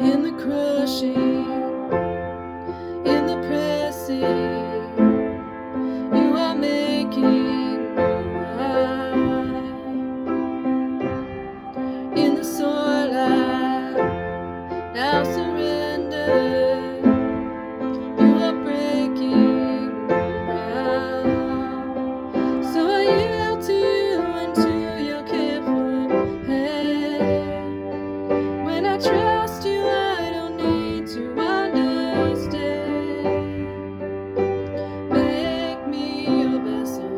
In the crushing, in the pressing, you are making new wine. In the soil I now surrender, you are breaking new ground. So I yield to you and to your careful hand. When I trust you, I don't need to understand. Make me your vessel,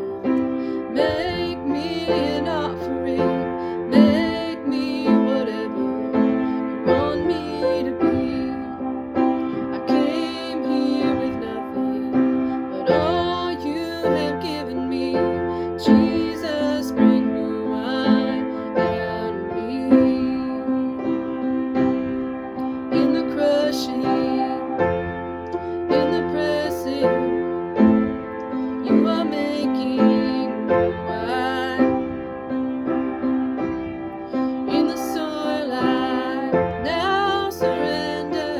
make me an offering, make me whatever you want me to be. I came here with nothing but all you have given me. Jesus, bring new wine out of me. In the crushing, in the pressing, you are making new wine. In the soil I now surrender,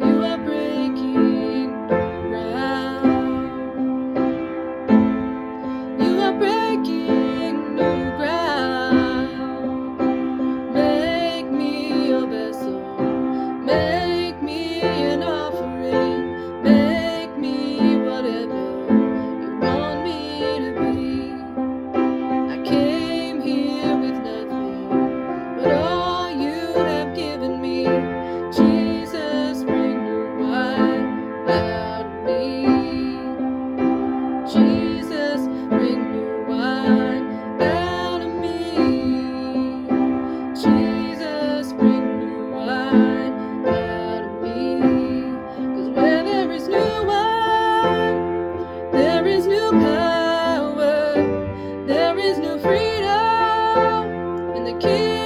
you are breaking new ground. You are breaking new ground. Make me your vessel, make me an offering, make me whatever you want me to be. I came here with nothing but all you have given me. Jesus, bring new wine out of me. Jesus, bring new wine out of me. Jesus, bring new wine out of me. 'Cause where there is new wine, there is new power, there is new freedom in the King.